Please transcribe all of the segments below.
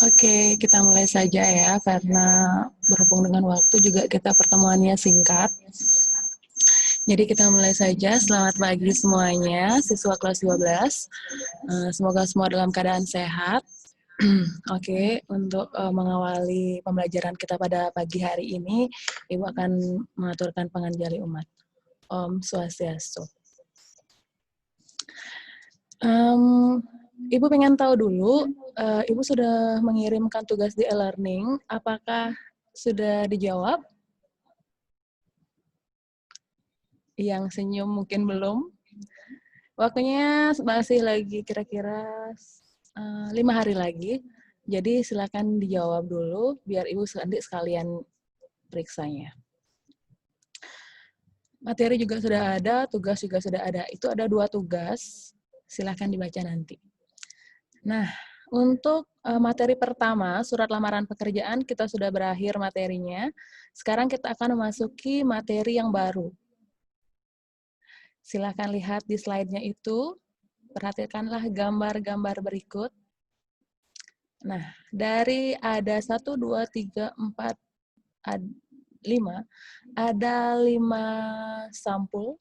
Oke, kita mulai saja ya, karena berhubung dengan waktu juga kita pertemuannya singkat. Jadi kita mulai saja. Selamat pagi semuanya, siswa kelas 12. Semoga semua dalam keadaan sehat. Oke, untuk mengawali pembelajaran kita pada pagi hari ini, Ibu akan mengaturkan penganjali umat. Om Swastiastu. Ibu pengen tahu dulu, Ibu sudah mengirimkan tugas di e-learning, apakah sudah dijawab? Yang senyum mungkin belum. Waktunya masih lagi kira-kira 5 hari lagi, jadi silakan dijawab dulu, biar Ibu nanti sekalian periksanya. Materi juga sudah ada, tugas juga sudah ada. Itu ada 2 tugas, silakan dibaca nanti. Nah, untuk materi pertama, surat lamaran pekerjaan, kita sudah berakhir materinya. Sekarang kita akan memasuki materi yang baru. Silakan lihat di slide-nya itu, perhatikanlah gambar-gambar berikut. Nah, dari ada 1, 2, 3, 4, 5, ada 5 sampul.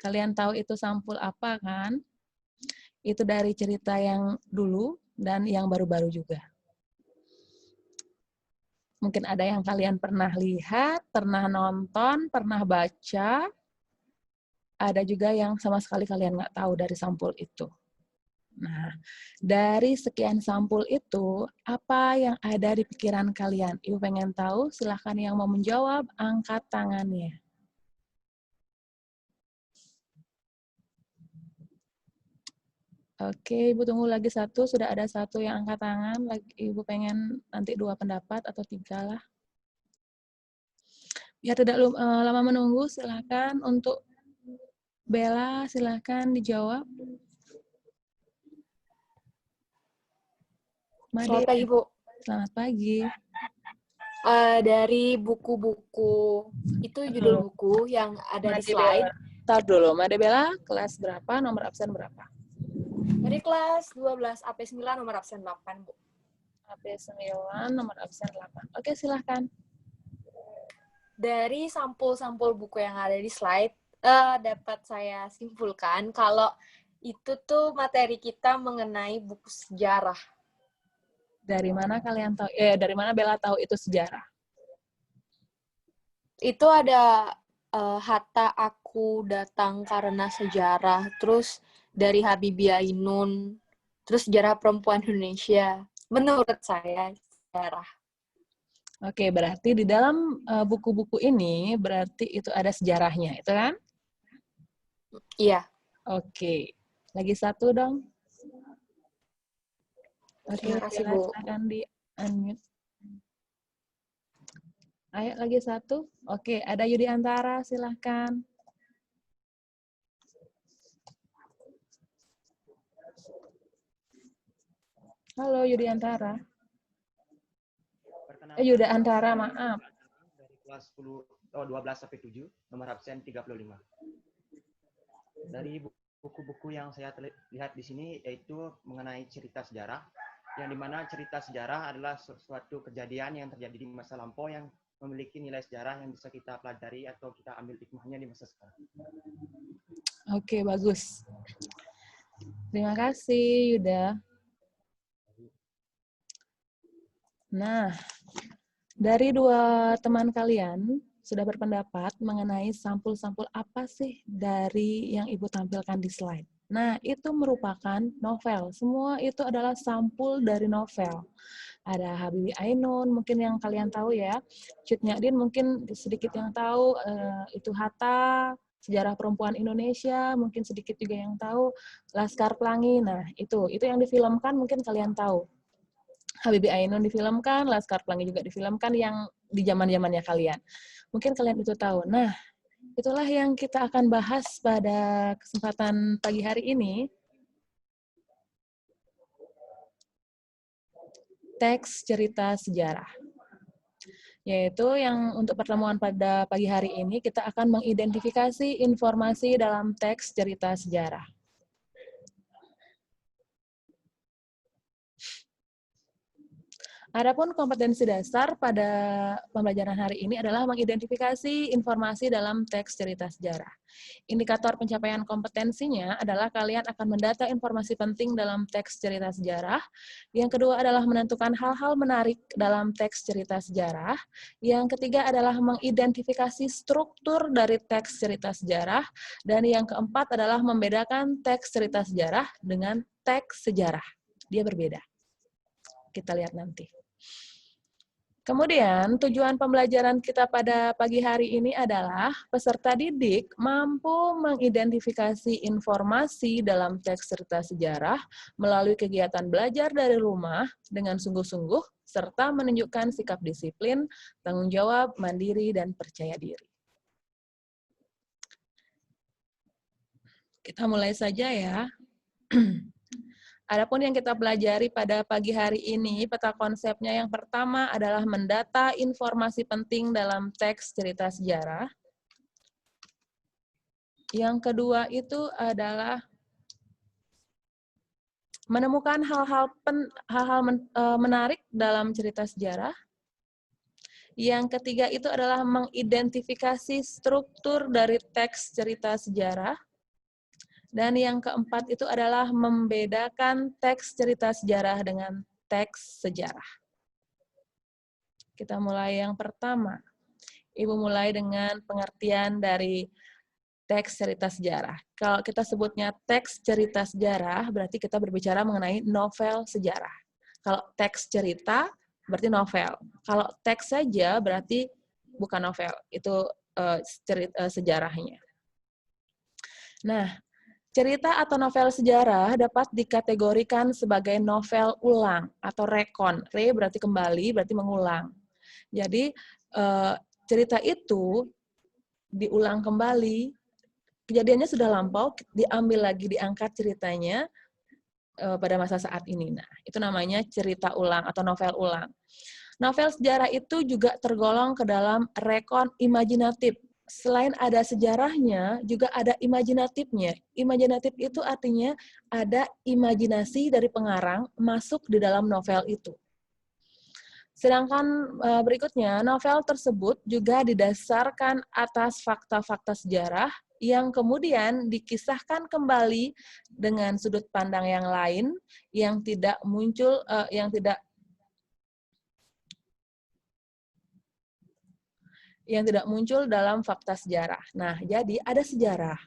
Kalian tahu itu sampul apa kan? Itu dari cerita yang dulu dan yang baru-baru juga. Mungkin ada yang kalian pernah lihat, pernah nonton, pernah baca. Ada juga yang sama sekali kalian nggak tahu dari sampul itu. Nah, dari sekian sampul itu, apa yang ada di pikiran kalian? Ibu pengen tahu, silahkan yang mau menjawab, angkat tangannya. Oke, Ibu tunggu lagi satu, sudah ada satu yang angkat tangan. Ibu pengen nanti 2 pendapat atau 3 lah. Biar tidak lama menunggu, silahkan untuk Bella, silahkan dijawab. Selamat pagi, Bu. Selamat pagi. Dari buku-buku, itu judul buku yang ada di slide. Tar dulu, Made Bella, kelas berapa, nomor absen berapa? Dari kelas 12 AP9 nomor absen 8, Bu. AP9 nomor absen 8. Oke, silahkan. Dari sampul-sampul buku yang ada di slide, dapat saya simpulkan kalau itu tuh materi kita mengenai buku sejarah. Dari mana kalian tahu? Dari mana Bella tahu itu sejarah? Itu ada Hatta Aku Datang Karena Sejarah, terus dari Habibie Ainun, terus sejarah perempuan Indonesia. Menurut saya sejarah. Oke, berarti di dalam buku-buku ini berarti itu ada sejarahnya, itu kan? Iya. Oke, lagi satu dong. Oke, Terima kasih, Bella, Bu. silakan di-unmute. Ayo, lagi satu. Oke, ada Yudi Antara, silahkan. Halo, Yudi Antara. Yudi Antara, maaf. Dari kelas 12 sampai 7, nomor absen 35. Dari buku-buku yang saya lihat di sini yaitu mengenai cerita sejarah, yang dimana cerita sejarah adalah suatu kejadian yang terjadi di masa lampau yang memiliki nilai sejarah yang bisa kita pelajari atau kita ambil hikmahnya di masa sekarang. Oke, bagus. Terima kasih, Yuda. Nah, dari 2 teman kalian sudah berpendapat mengenai sampul-sampul apa sih dari yang Ibu tampilkan di slide. Nah, itu merupakan novel. Semua itu adalah sampul dari novel. Ada Habibie Ainun, mungkin yang kalian tahu ya. Cut Nyak Dien mungkin sedikit yang tahu, itu Hatta, sejarah perempuan Indonesia, mungkin sedikit juga yang tahu. Laskar Pelangi, nah itu yang difilmkan mungkin kalian tahu. Habibie Ainun difilmkan, Laskar Pelangi juga difilmkan yang di zaman-zamannya kalian. Mungkin kalian itu tahu. Nah, itulah yang kita akan bahas pada kesempatan pagi hari ini. Teks cerita sejarah. Yaitu yang untuk pertemuan pada pagi hari ini kita akan mengidentifikasi informasi dalam teks cerita sejarah. Adapun kompetensi dasar pada pembelajaran hari ini adalah mengidentifikasi informasi dalam teks cerita sejarah. Indikator pencapaian kompetensinya adalah kalian akan mendata informasi penting dalam teks cerita sejarah. Yang kedua adalah menentukan hal-hal menarik dalam teks cerita sejarah. Yang ketiga adalah mengidentifikasi struktur dari teks cerita sejarah. Dan yang keempat adalah membedakan teks cerita sejarah dengan teks sejarah. Dia berbeda. Kita lihat nanti. Kemudian, tujuan pembelajaran kita pada pagi hari ini adalah peserta didik mampu mengidentifikasi informasi dalam teks cerita sejarah melalui kegiatan belajar dari rumah dengan sungguh-sungguh, serta menunjukkan sikap disiplin, tanggung jawab, mandiri, dan percaya diri. Kita mulai saja ya. Adapun yang kita pelajari pada pagi hari ini, peta konsepnya yang pertama adalah mendata informasi penting dalam teks cerita sejarah. Yang kedua itu adalah menemukan hal-hal menarik dalam cerita sejarah. Yang ketiga itu adalah mengidentifikasi struktur dari teks cerita sejarah. Dan yang keempat itu adalah membedakan teks cerita sejarah dengan teks sejarah. Kita mulai yang pertama. Ibu mulai dengan pengertian dari teks cerita sejarah. Kalau kita sebutnya teks cerita sejarah, berarti kita berbicara mengenai novel sejarah. Kalau teks cerita, berarti novel. Kalau teks saja, berarti bukan novel. Itu sejarahnya. Nah, cerita atau novel sejarah dapat dikategorikan sebagai novel ulang atau rekon. Re berarti kembali, berarti mengulang. Jadi, cerita itu diulang kembali, kejadiannya sudah lampau, diambil lagi, diangkat ceritanya pada masa saat ini. Nah, itu namanya cerita ulang atau novel ulang. Novel sejarah itu juga tergolong ke dalam rekon imajinatif. Selain ada sejarahnya, juga ada imajinatifnya. Imajinatif itu artinya ada imajinasi dari pengarang masuk di dalam novel itu. Sedangkan berikutnya, novel tersebut juga didasarkan atas fakta-fakta sejarah yang kemudian dikisahkan kembali dengan sudut pandang yang lain yang tidak muncul, yang tidak muncul dalam fakta sejarah. Nah, jadi ada sejarah.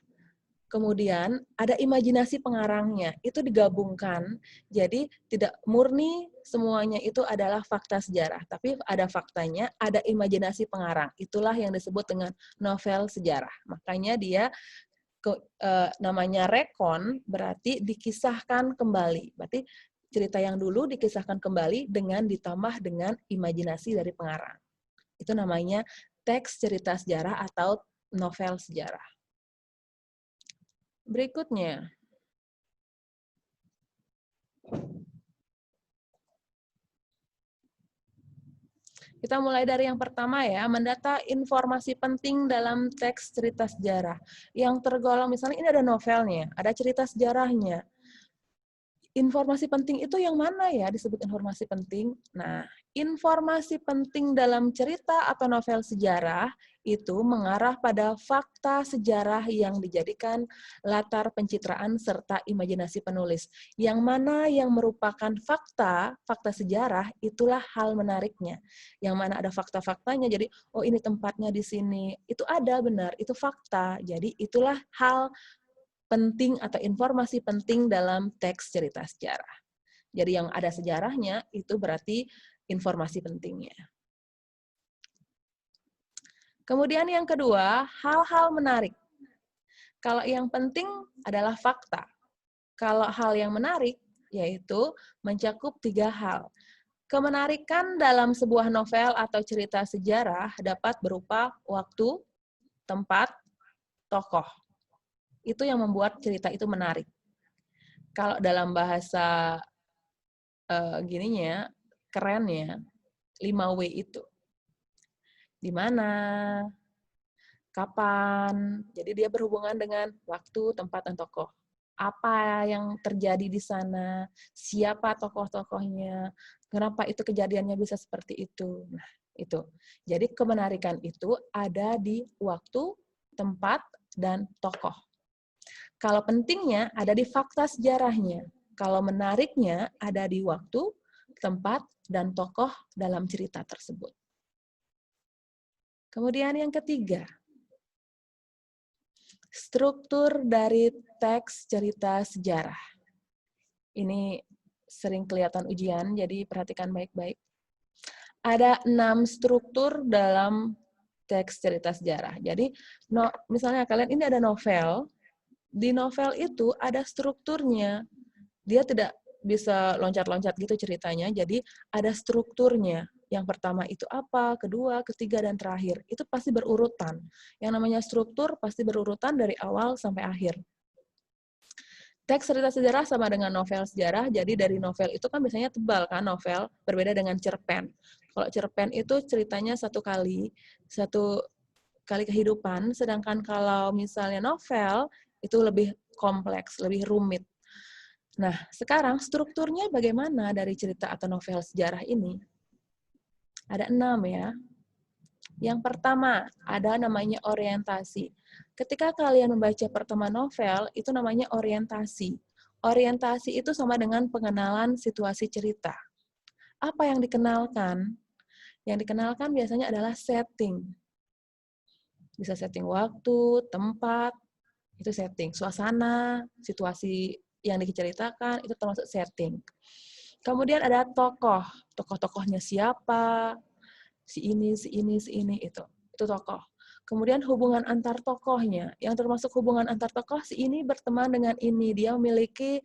Kemudian ada imajinasi pengarangnya, itu digabungkan, jadi tidak murni semuanya itu adalah fakta sejarah, tapi ada faktanya, ada imajinasi pengarang. Itulah yang disebut dengan novel sejarah. Makanya dia namanya rekon, berarti dikisahkan kembali. Berarti cerita yang dulu dikisahkan kembali dengan ditambah dengan imajinasi dari pengarang. Itu namanya teks cerita sejarah atau novel sejarah. Berikutnya, kita mulai dari yang pertama ya, mendata informasi penting dalam teks cerita sejarah. Yang tergolong, misalnya ini ada novelnya, ada cerita sejarahnya. Informasi penting itu yang mana ya disebut informasi penting? Nah, informasi penting dalam cerita atau novel sejarah itu mengarah pada fakta sejarah yang dijadikan latar pencitraan serta imajinasi penulis. Yang mana yang merupakan fakta sejarah, itulah hal menariknya. Yang mana ada fakta-faktanya, jadi oh ini tempatnya di sini. Itu ada benar, itu fakta. Jadi itulah hal penting atau informasi penting dalam teks cerita sejarah. Jadi yang ada sejarahnya itu berarti informasi pentingnya. Kemudian yang kedua, hal-hal menarik. Kalau yang penting adalah fakta. Kalau hal yang menarik yaitu mencakup 3 hal. Kemenarikan dalam sebuah novel atau cerita sejarah dapat berupa waktu, tempat, tokoh. Itu yang membuat cerita itu menarik. Kalau dalam bahasa gininya, kerennya, 5W itu. Di mana, kapan, jadi dia berhubungan dengan waktu, tempat, dan tokoh. apa yang terjadi di sana, siapa tokoh-tokohnya, kenapa itu kejadiannya bisa seperti itu. Nah, itu. Jadi kemenarikan itu ada di waktu, tempat, dan tokoh. Kalau pentingnya ada di fakta sejarahnya. Kalau menariknya ada di waktu, tempat, dan tokoh dalam cerita tersebut. Kemudian yang ketiga, struktur dari teks cerita sejarah. Ini sering kelihatan ujian, jadi perhatikan baik-baik. Ada 6 struktur dalam teks cerita sejarah. Jadi, misalnya kalian ini ada novel, di novel itu ada strukturnya. Dia tidak bisa loncat-loncat gitu ceritanya, jadi ada strukturnya. Yang pertama itu apa, kedua, ketiga, dan terakhir. Itu pasti berurutan. Yang namanya struktur pasti berurutan dari awal sampai akhir. Teks cerita sejarah sama dengan novel sejarah, jadi dari novel itu kan biasanya tebal kan novel, berbeda dengan cerpen. Kalau cerpen itu ceritanya satu kali kehidupan, sedangkan kalau misalnya novel itu lebih kompleks, lebih rumit. Nah, sekarang strukturnya bagaimana dari cerita atau novel sejarah ini? Ada 6 ya. Yang pertama, ada namanya orientasi. Ketika kalian membaca pertama novel, itu namanya orientasi. Orientasi itu sama dengan pengenalan situasi cerita. Apa yang dikenalkan? Yang dikenalkan biasanya adalah setting. Bisa setting waktu, tempat, itu setting. Suasana, situasi yang diceritakan, itu termasuk setting. Kemudian ada tokoh. Tokoh-tokohnya siapa, si ini, itu tokoh. Kemudian hubungan antar tokohnya, yang termasuk hubungan antar tokoh, si ini berteman dengan ini, dia memiliki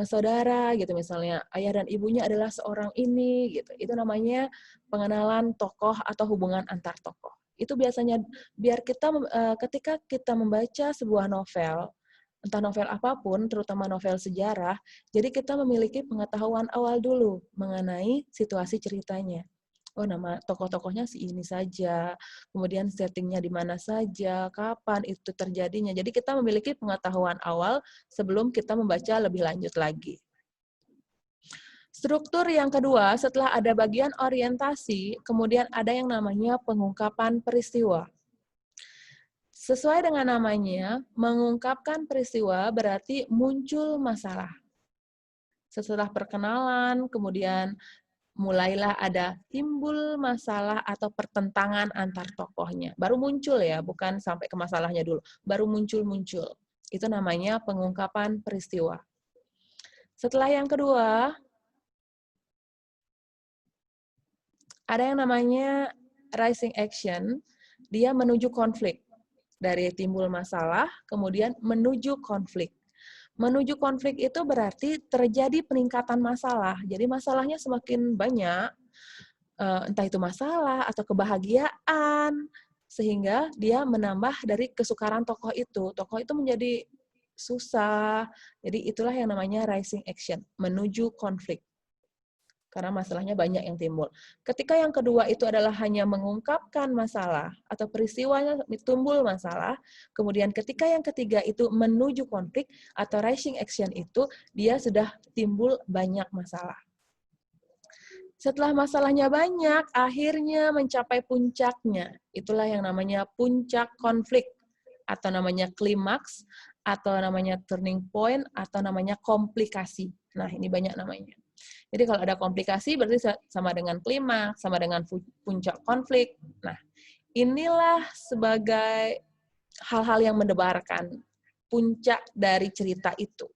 saudara, gitu misalnya, ayah dan ibunya adalah seorang ini, gitu. Itu namanya pengenalan tokoh atau hubungan antar tokoh. Itu biasanya biar kita ketika kita membaca sebuah novel, entah novel apapun, terutama novel sejarah, jadi kita memiliki pengetahuan awal dulu mengenai situasi ceritanya. Oh, nama tokoh-tokohnya si ini saja, kemudian settingnya di mana saja, kapan itu terjadinya. Jadi kita memiliki pengetahuan awal sebelum kita membaca lebih lanjut lagi. Struktur yang kedua, setelah ada bagian orientasi, kemudian ada yang namanya pengungkapan peristiwa. Sesuai dengan namanya, mengungkapkan peristiwa berarti muncul masalah. Setelah perkenalan, kemudian mulailah ada timbul masalah atau pertentangan antar tokohnya. Baru muncul ya, bukan sampai ke masalahnya dulu. Baru muncul-muncul. Itu namanya pengungkapan peristiwa. Setelah yang kedua, ada yang namanya rising action. Dia menuju konflik. Dari timbul masalah, kemudian menuju konflik. Menuju konflik itu berarti terjadi peningkatan masalah. Jadi masalahnya semakin banyak, entah itu masalah atau kebahagiaan, sehingga dia menambah dari kesukaran tokoh itu. Tokoh itu menjadi susah. Jadi itulah yang namanya rising action, menuju konflik. Karena masalahnya banyak yang timbul. Ketika yang kedua itu adalah hanya mengungkapkan masalah atau peristiwanya timbul masalah, kemudian ketika yang ketiga itu menuju konflik atau rising action itu dia sudah timbul banyak masalah. Setelah masalahnya banyak, akhirnya mencapai puncaknya. Itulah yang namanya puncak konflik atau namanya klimaks atau namanya turning point atau namanya komplikasi. Nah, ini banyak namanya. Jadi kalau ada komplikasi berarti sama dengan klimaks, sama dengan puncak konflik. Nah, inilah sebagai hal-hal yang mendebarkan puncak dari cerita itu.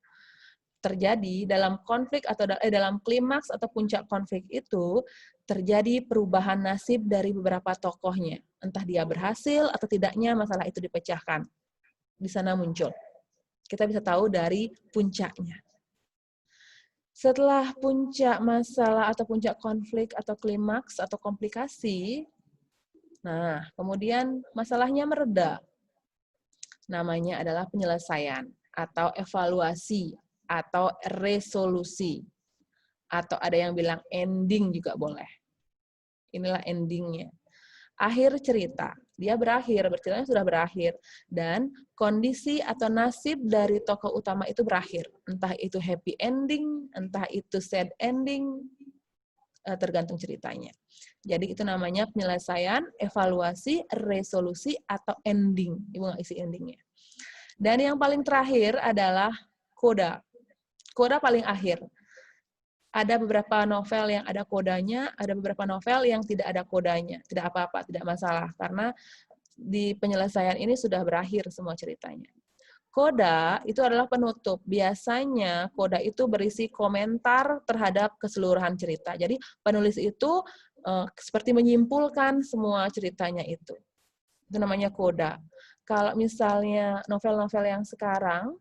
Terjadi dalam konflik atau dalam klimaks atau puncak konflik itu terjadi perubahan nasib dari beberapa tokohnya. Entah dia berhasil atau tidaknya masalah itu dipecahkan. Di sana muncul. Kita bisa tahu dari puncaknya. Setelah puncak masalah atau puncak konflik atau klimaks atau komplikasi, nah, kemudian masalahnya mereda. Namanya adalah penyelesaian atau evaluasi atau resolusi. Atau ada yang bilang ending juga boleh. Inilah endingnya. akhir cerita. Dia berakhir, berceritanya sudah berakhir. Dan kondisi atau nasib dari tokoh utama itu berakhir. Entah itu happy ending, entah itu sad ending, tergantung ceritanya. Jadi itu namanya penyelesaian, evaluasi, resolusi, atau ending. Ibu nggak isi endingnya. Dan yang paling terakhir adalah coda. Coda paling akhir. Ada beberapa novel yang ada kodanya, ada beberapa novel yang tidak ada kodanya. Tidak apa-apa, tidak masalah. Karena di penyelesaian ini sudah berakhir semua ceritanya. Koda itu adalah penutup. Biasanya koda itu berisi komentar terhadap keseluruhan cerita. Jadi penulis itu seperti menyimpulkan semua ceritanya itu. Itu namanya koda. Kalau misalnya novel-novel yang sekarang,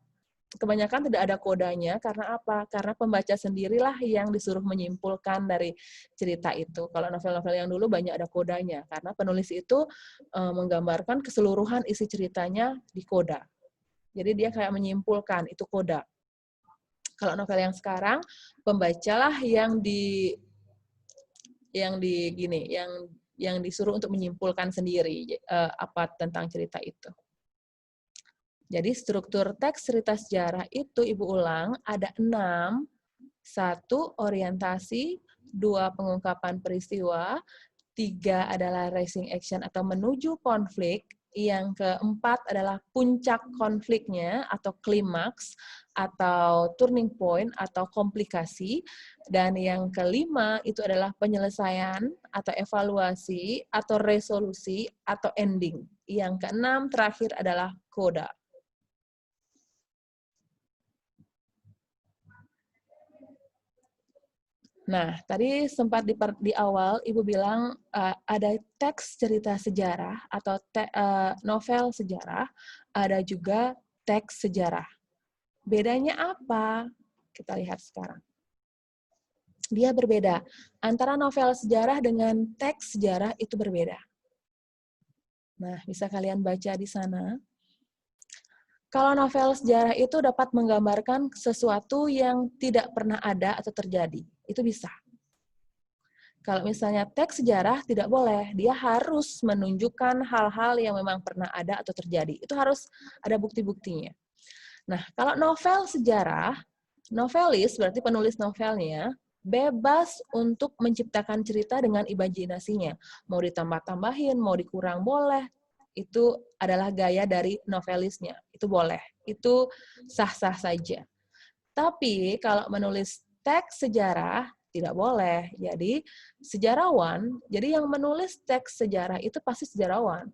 kebanyakan tidak ada kodanya. Karena apa? Karena pembaca sendirilah yang disuruh menyimpulkan dari cerita itu. Kalau novel-novel yang dulu banyak ada kodanya. Karena penulis itu menggambarkan keseluruhan isi ceritanya di koda. Jadi dia kayak menyimpulkan, itu koda. Kalau novel yang sekarang, pembacalah yang disuruh untuk menyimpulkan sendiri apa tentang cerita itu. Jadi struktur teks cerita sejarah itu, Ibu ulang, ada 6. 1, orientasi. 2, pengungkapan peristiwa. 3 adalah raising action atau menuju konflik. Yang keempat adalah puncak konfliknya atau klimaks atau turning point atau komplikasi. Dan yang kelima itu adalah penyelesaian atau evaluasi atau resolusi atau ending. Yang keenam terakhir adalah coda. Nah, tadi sempat di awal Ibu bilang ada teks cerita sejarah atau novel sejarah, ada juga teks sejarah. Bedanya apa? Kita lihat sekarang. Dia berbeda. Antara novel sejarah dengan teks sejarah itu berbeda. Nah, bisa kalian baca di sana. Kalau novel sejarah itu dapat menggambarkan sesuatu yang tidak pernah ada atau terjadi. Itu bisa. Kalau misalnya teks sejarah tidak boleh. Dia harus menunjukkan hal-hal yang memang pernah ada atau terjadi. Itu harus ada bukti-buktinya. Nah, kalau novel sejarah, novelis berarti penulis novelnya bebas untuk menciptakan cerita dengan imajinasinya. Mau ditambah-tambahin, mau dikurang boleh. Itu adalah gaya dari novelisnya. Itu boleh. Itu sah-sah saja. Tapi kalau menulis teks sejarah, tidak boleh. Jadi sejarawan, jadi yang menulis teks sejarah itu pasti sejarawan.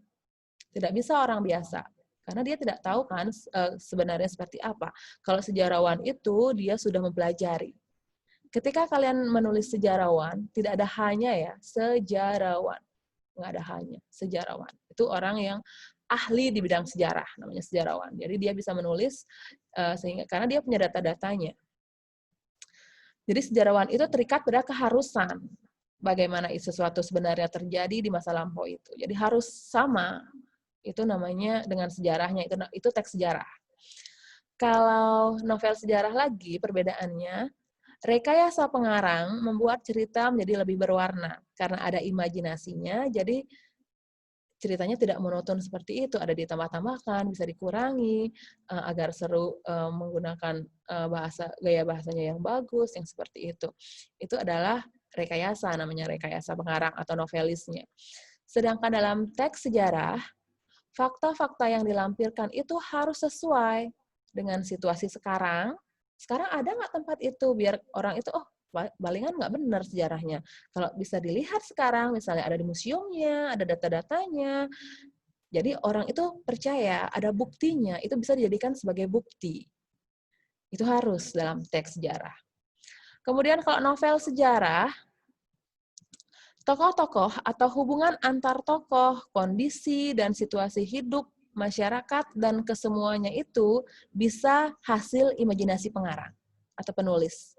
Tidak bisa orang biasa. Karena dia tidak tahu kan sebenarnya seperti apa. Kalau sejarawan itu dia sudah mempelajari. Ketika kalian menulis sejarawan, tidak ada hanya ya, sejarawan. Nggak ada hanya, sejarawan. Itu orang yang ahli di bidang sejarah, namanya sejarawan. Jadi dia bisa menulis sehingga karena dia punya data-datanya. Jadi sejarawan itu terikat pada keharusan. Bagaimana sesuatu sebenarnya terjadi di masa lampau itu. Jadi harus sama. Itu namanya dengan sejarahnya, itu teks sejarah. Kalau novel sejarah lagi, perbedaannya, rekayasa pengarang membuat cerita menjadi lebih berwarna. Karena ada imajinasinya, jadi ceritanya tidak monoton seperti itu. Ada ditambah-tambahkan, bisa dikurangi, agar seru menggunakan gaya bahasanya yang bagus, yang seperti itu. Itu adalah rekayasa, namanya rekayasa pengarang atau novelisnya. Sedangkan dalam teks sejarah, fakta-fakta yang dilampirkan itu harus sesuai dengan situasi sekarang. Sekarang ada nggak tempat itu? Biar orang itu, oh, Balingan nggak benar sejarahnya. Kalau bisa dilihat sekarang, misalnya ada di museumnya, ada data-datanya. Jadi orang itu percaya, ada buktinya, itu bisa dijadikan sebagai bukti. Itu harus dalam teks sejarah. Kemudian kalau novel sejarah, tokoh-tokoh atau hubungan antar tokoh, kondisi dan situasi hidup, masyarakat, dan kesemuanya itu bisa hasil imajinasi pengarang atau penulis.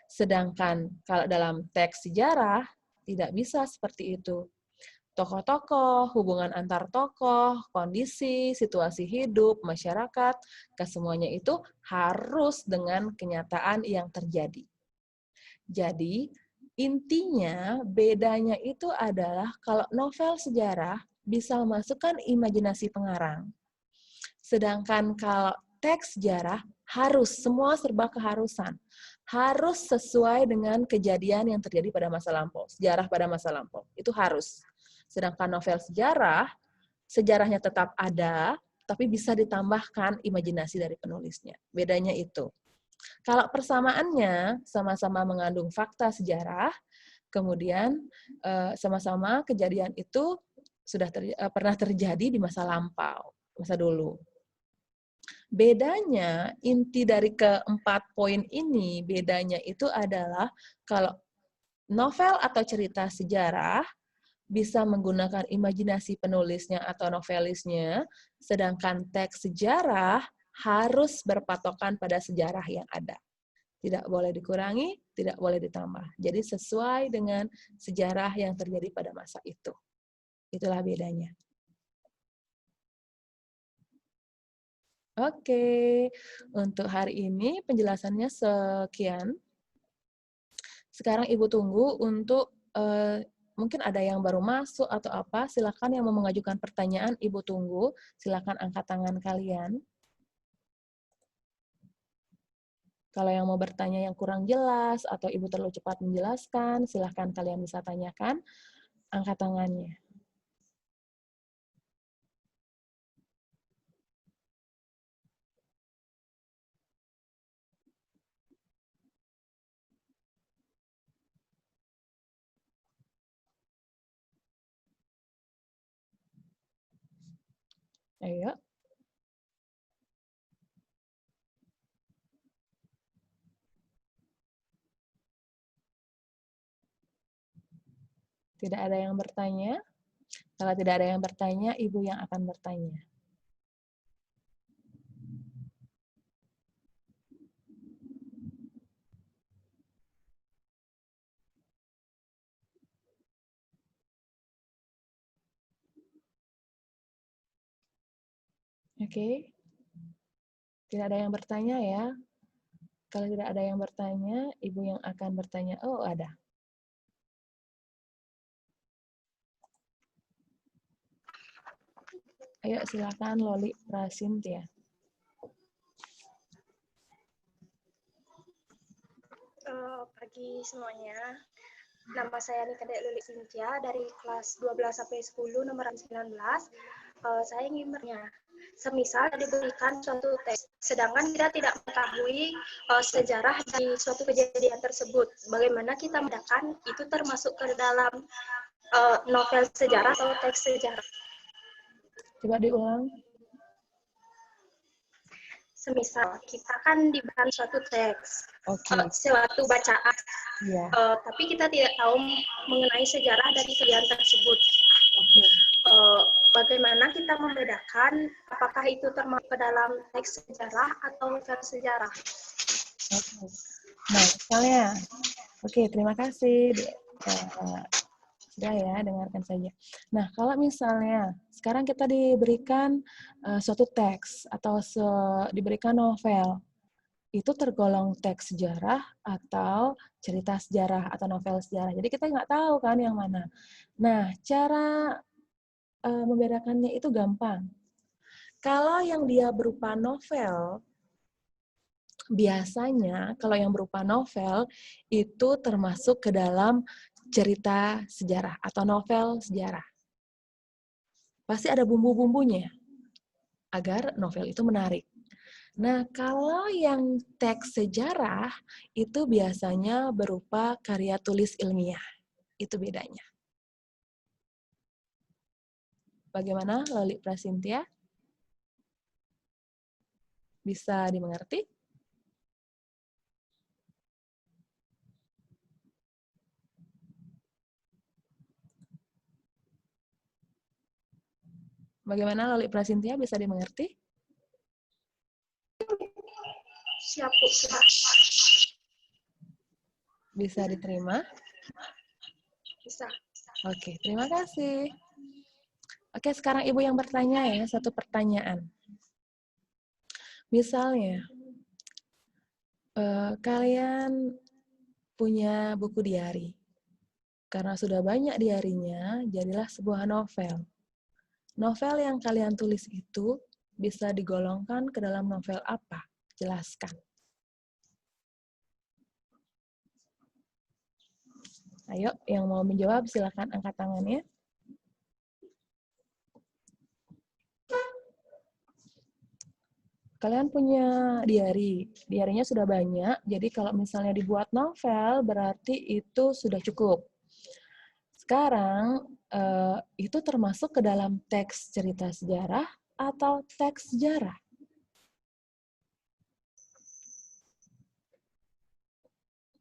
Sedangkan kalau dalam teks sejarah, tidak bisa seperti itu. Tokoh-tokoh, hubungan antar tokoh, kondisi, situasi hidup, masyarakat, kesemuanya itu harus dengan kenyataan yang terjadi. Jadi, Intinya, bedanya itu adalah kalau novel sejarah bisa memasukkan imajinasi pengarang. Sedangkan kalau teks sejarah harus, semua serba keharusan. Harus sesuai dengan kejadian yang terjadi pada masa lampau, sejarah pada masa lampau. Itu harus. Sedangkan novel sejarah, sejarahnya tetap ada, tapi bisa ditambahkan imajinasi dari penulisnya. Bedanya itu. Kalau persamaannya sama-sama mengandung fakta sejarah, kemudian sama-sama kejadian itu sudah pernah terjadi di masa lampau, masa dulu. Bedanya, inti dari keempat poin ini, bedanya itu adalah kalau novel atau cerita sejarah bisa menggunakan imajinasi penulisnya atau novelisnya, sedangkan teks sejarah harus berpatokan pada sejarah yang ada. Tidak boleh dikurangi, tidak boleh ditambah. Jadi sesuai dengan sejarah yang terjadi pada masa itu. Itulah bedanya. Oke, untuk hari ini penjelasannya sekian. Sekarang Ibu tunggu untuk mungkin ada yang baru masuk atau apa, silakan yang mau mengajukan pertanyaan Ibu tunggu, silakan angkat tangan kalian. Kalau yang mau bertanya yang kurang jelas atau Ibu terlalu cepat menjelaskan, silakan kalian bisa tanyakan, angkat tangannya. Ayo. Tidak ada yang bertanya? Kalau tidak ada yang bertanya, Ibu yang akan bertanya. Oke. Tidak ada yang bertanya ya. Kalau tidak ada yang bertanya, Ibu yang akan bertanya. Oh, ada. Ayo silakan Loli Prasintia. Pagi semuanya. Nama saya Nikadek Luli Sintia dari kelas 12 sampai 10 nomor 19. Saya ingin bertanya, semisal diberikan suatu teks, sedangkan kita tidak mengetahui sejarah dari suatu kejadian tersebut, bagaimana kita membedakan itu termasuk ke dalam novel sejarah atau teks sejarah? Coba diulang. Semisal kita kan diberikan suatu teks, suatu bacaan, tapi kita tidak tahu mengenai sejarah dari kejadian tersebut. Bagaimana kita membedakan apakah itu termasuk ke dalam teks sejarah atau novel sejarah? Nah, misalnya, terima kasih. Sudah ya, dengarkan saja. Nah, kalau misalnya sekarang kita diberikan suatu teks atau diberikan novel, itu tergolong teks sejarah atau cerita sejarah atau novel sejarah. Jadi kita nggak tahu kan yang mana. Nah, cara membedakannya itu gampang. Kalau yang dia berupa novel, biasanya kalau yang berupa novel itu termasuk ke dalam cerita sejarah atau novel sejarah. Pasti ada bumbu-bumbunya agar novel itu menarik. Nah, kalau yang teks sejarah itu biasanya berupa karya tulis ilmiah. Itu bedanya. Bagaimana, Loli Prasintia? Bisa dimengerti? Bagaimana, Loli Prasintia? Bisa dimengerti? Siap, Bu. Bisa diterima? Bisa. Oke, terima kasih. Oke, sekarang Ibu yang bertanya ya, satu pertanyaan. Misalnya, kalian punya buku diari. Karena sudah banyak diarinya, jadilah sebuah novel. Novel yang kalian tulis itu bisa digolongkan ke dalam novel apa? Jelaskan. Ayo, yang mau menjawab silakan angkat tangannya. Kalian punya diari. Diarinya sudah banyak, jadi kalau misalnya dibuat novel, berarti itu sudah cukup. Sekarang, itu termasuk ke dalam teks cerita sejarah atau teks sejarah?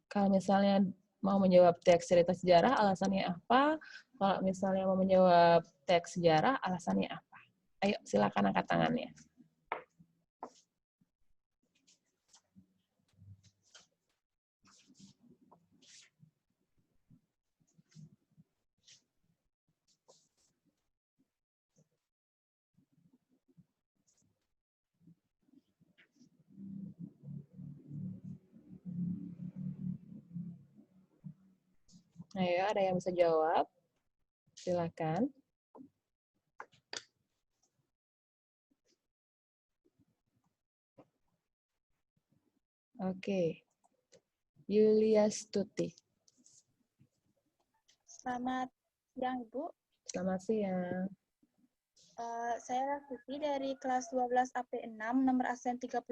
Kalau misalnya mau menjawab teks cerita sejarah, alasannya apa? Kalau misalnya mau menjawab teks sejarah, alasannya apa? Ayo, silakan angkat tangannya. Ayo, ada yang bisa jawab? Silakan. Oke. Yulia Stuti. Selamat siang, Ibu. Selamat siang. Saya Raffi dari kelas 12 AP6, nomor absen 34.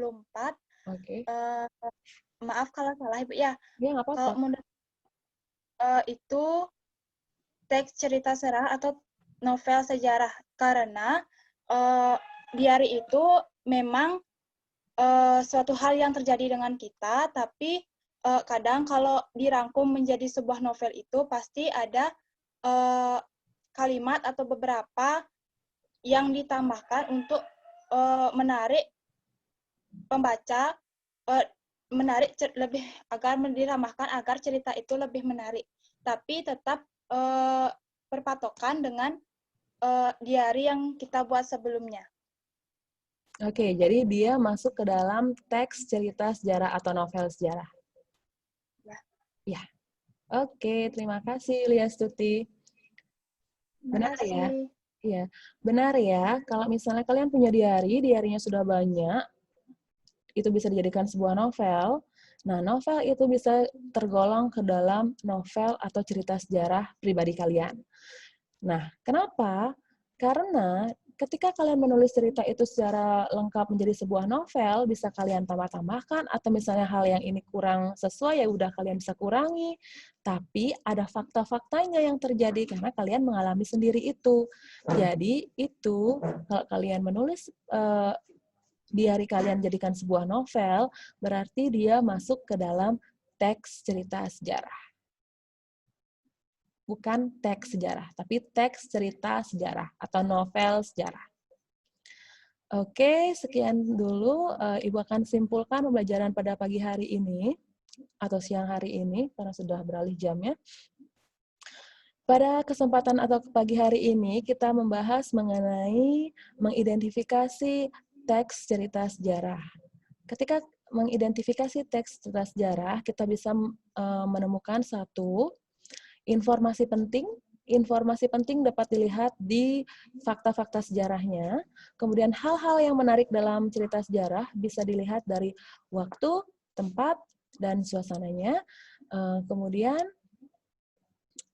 Oke. Maaf kalau salah, Ibu. Ya, Ya, nggak apa-apa. kalau itu teks cerita sejarah atau novel sejarah. Karena diari itu memang suatu hal yang terjadi dengan kita, tapi kadang kalau dirangkum menjadi sebuah novel itu pasti ada kalimat atau beberapa yang ditambahkan untuk menarik pembaca, menarik lebih agar ditambahkan agar cerita itu lebih menarik. Tapi tetap berpatokan dengan diari yang kita buat sebelumnya. Oke, jadi dia masuk ke dalam teks cerita sejarah atau novel sejarah. Ya. Ya. Oke, terima kasih Yulia Stuti. Benar ya? Iya, benar ya. Kalau misalnya kalian punya diari, diarinya sudah banyak, itu bisa dijadikan sebuah novel. Nah, novel itu bisa tergolong ke dalam novel atau cerita sejarah pribadi kalian. Nah, kenapa? Karena ketika kalian menulis cerita itu secara lengkap menjadi sebuah novel, bisa kalian tambah-tambahkan, atau misalnya hal yang ini kurang sesuai, ya udah kalian bisa kurangi. Tapi ada fakta-faktanya yang terjadi karena kalian mengalami sendiri itu. Jadi itu kalau kalian menulis diari kalian jadikan sebuah novel, berarti dia masuk ke dalam teks cerita sejarah. Bukan teks sejarah, tapi teks cerita sejarah atau novel sejarah. Oke, sekian dulu. Ibu akan simpulkan pembelajaran pada pagi hari ini atau siang hari ini karena sudah beralih jamnya. Pada kesempatan atau pagi hari ini kita membahas mengenai mengidentifikasi teks cerita sejarah. Ketika mengidentifikasi teks cerita sejarah, kita bisa menemukan satu informasi penting. Informasi penting dapat dilihat di fakta-fakta sejarahnya. Kemudian hal-hal yang menarik dalam cerita sejarah bisa dilihat dari waktu, tempat, dan suasananya. Kemudian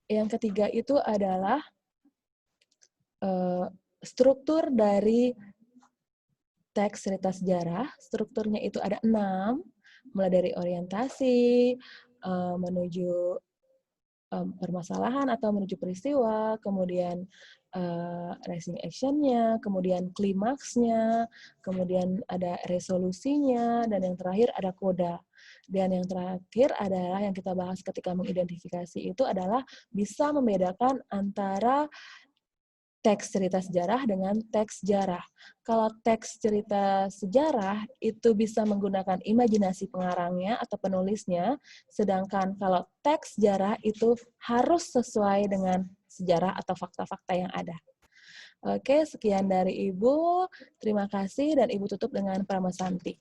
yang ketiga itu adalah struktur dari teks cerita sejarah. Strukturnya itu ada 6, mulai dari orientasi, menuju permasalahan atau menuju peristiwa, kemudian rising action-nya, kemudian klimaksnya, kemudian ada resolusinya, dan yang terakhir ada koda. Dan yang terakhir adalah yang kita bahas ketika mengidentifikasi itu adalah bisa membedakan antara teks cerita sejarah dengan teks sejarah. Kalau teks cerita sejarah itu bisa menggunakan imajinasi pengarangnya atau penulisnya, sedangkan kalau teks sejarah itu harus sesuai dengan sejarah atau fakta-fakta yang ada. Oke, sekian dari Ibu. Terima kasih dan Ibu tutup dengan Prama Santi.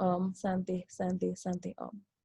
Om, Santi, Santi, Santi, Om.